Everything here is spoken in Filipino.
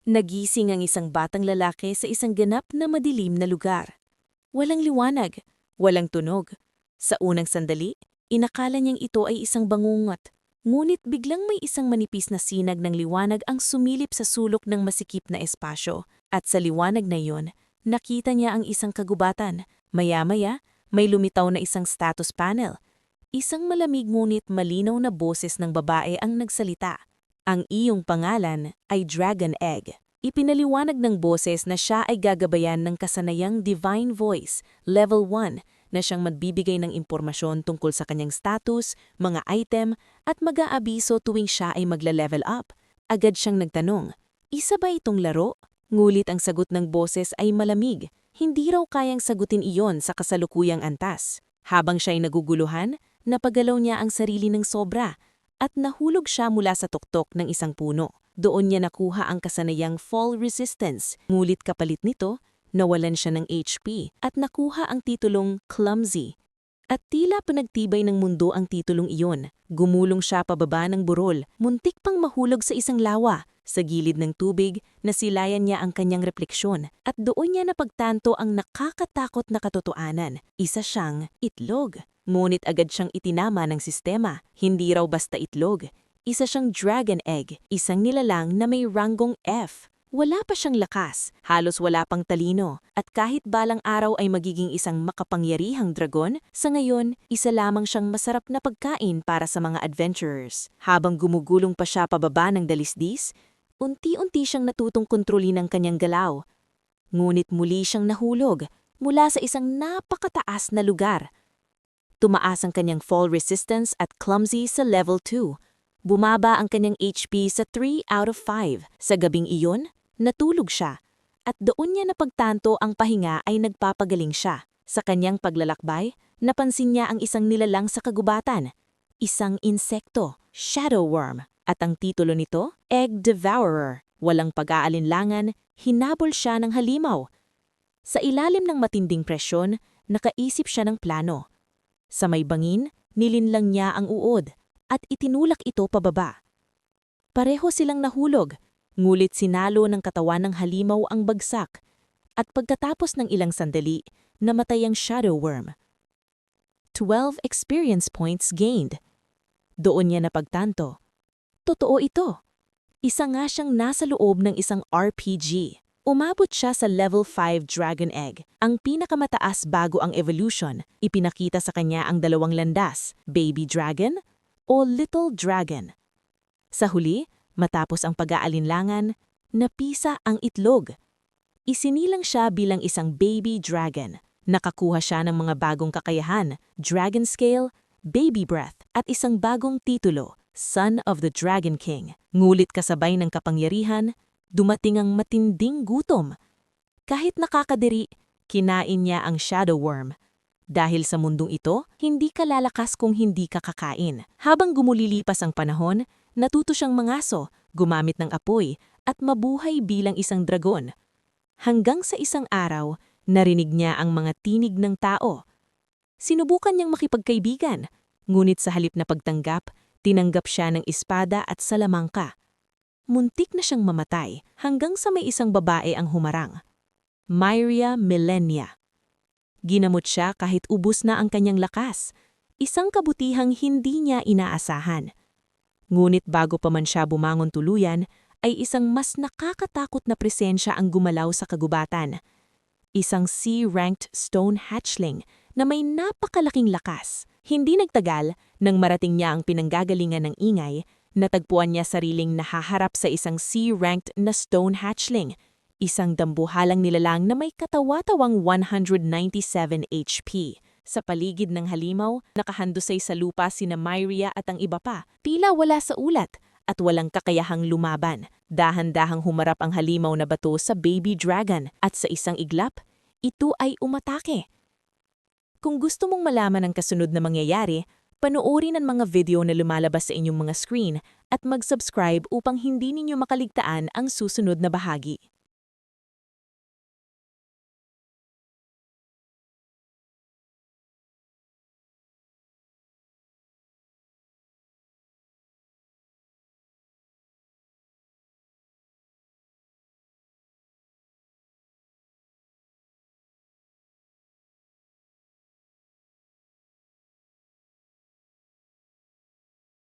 Nagising ang isang batang lalaki sa isang ganap na madilim na lugar. Walang liwanag, walang tunog. Sa unang sandali, inakala niyang ito ay isang bangungot. Ngunit biglang may isang manipis na sinag ng liwanag ang sumilip sa sulok ng masikip na espasyo. At sa liwanag na iyon, nakita niya ang isang kagubatan. Maya-maya, may lumitaw na isang status panel. Isang malamig ngunit malinaw na boses ng babae ang nagsalita. Ang iyong pangalan ay Dragon Egg. Ipinaliwanag ng boses na siya ay gagabayan ng kasanayang Divine Voice, Level 1, na siyang magbibigay ng impormasyon tungkol sa kanyang status, mga item, at mag-aabiso tuwing siya ay magla-level up. Agad siyang nagtanong, isa ba itong laro? Ngulit ang sagot ng boses ay malamig. Hindi raw kayang sagutin iyon sa kasalukuyang antas. Habang siya'y naguguluhan, napagalaw niya ang sarili ng sobra at nahulog siya mula sa tuktok ng isang puno. Doon niya nakuha ang kasanayang fall resistance, ngulit kapalit nito, nawalan siya ng HP at nakuha ang titulong clumsy. At tila panagtibay ng mundo ang titulong iyon. Gumulong siya pababa ng burol, muntik pang mahulog sa isang lawa. Sa gilid ng tubig, nasilayan niya ang kanyang refleksyon at doon niya napagtanto ang nakakatakot na katotohanan. Isa siyang itlog. Ngunit agad siyang itinama ng sistema. Hindi raw basta itlog. Isa siyang dragon egg, isang nilalang na may ranggong F. Wala pa siyang lakas, halos wala pang talino, at kahit balang araw ay magiging isang makapangyarihang dragon, sa ngayon, isa lamang siyang masarap na pagkain para sa mga adventurers. Habang gumugulong pa siya pababa ng dalisdis, unti-unti siyang natutong kontrolin ang kanyang galaw. Ngunit muli siyang nahulog mula sa isang napakataas na lugar. Tumaas ang kanyang fall resistance at clumsy sa level 2. Bumaba ang kanyang HP sa 3 out of 5. Sa gabing iyon, natulog siya. At doon niya napagtanto ang pahinga ay nagpapagaling siya. Sa kanyang paglalakbay, napansin niya ang isang nilalang sa kagubatan. Isang insekto, shadow worm. At ang titulo nito, Egg Devourer. Walang pag-aalinlangan, hinabol siya ng halimaw. Sa ilalim ng matinding presyon, nakaisip siya ng plano. Sa may bangin, nilinlang niya ang uod at itinulak ito pababa. Pareho silang nahulog, ngulit sinalo ng katawan ng halimaw ang bagsak, at pagkatapos ng ilang sandali, namatay ang shadow worm. 12 experience points gained. Doon niya napagtanto. Totoo ito. Isa nga siyang nasa loob ng isang RPG. Umabot siya sa level 5 Dragon Egg, ang pinakamataas bago ang evolution. Ipinakita sa kanya ang dalawang landas, Baby Dragon o Little Dragon. Sa huli, matapos ang pag-aalinlangan, napisa ang itlog. Isinilang siya bilang isang baby dragon. Nakakuha siya ng mga bagong kakayahan, Dragon Scale, Baby Breath, at isang bagong titulo, Son of the Dragon King. Ngulit kasabay ng kapangyarihan, dumating ang matinding gutom. Kahit nakakadiri, kinain niya ang shadow worm. Dahil sa mundong ito, hindi ka lalakas kung hindi ka kakain. Habang gumulilipas ang panahon, natuto siyang mangaso, gumamit ng apoy, at mabuhay bilang isang dragon. Hanggang sa isang araw, narinig niya ang mga tinig ng tao. Sinubukan niyang makipagkaibigan, ngunit sa halip na pagtanggap, tinanggap siya ng espada at salamangka. Muntik na siyang mamatay hanggang sa may isang babae ang humarang. Myria Millenia. Ginamot siya kahit ubos na ang kanyang lakas, isang kabutihang hindi niya inaasahan. Ngunit bago pa man siya bumangon tuluyan, ay isang mas nakakatakot na presensya ang gumalaw sa kagubatan. Isang C-ranked stone hatchling na may napakalaking lakas. Hindi nagtagal, nang marating niya ang pinanggagalingan ng ingay, natagpuan niya sariling nahaharap sa isang C-ranked na stone hatchling. Isang dambuhalang nilalang na may katawa-tawang 197 HP. Sa paligid ng halimaw, nakahandusay sa lupa sina Myria at ang iba pa. Tila wala sa ulat at walang kakayahang lumaban. Dahan-dahang humarap ang halimaw na bato sa baby dragon at sa isang iglap, ito ay umatake. Kung gusto mong malaman ang kasunod na mangyayari, panoorin ang mga video na lumalabas sa inyong mga screen at mag-subscribe upang hindi ninyo makaligtaan ang susunod na bahagi.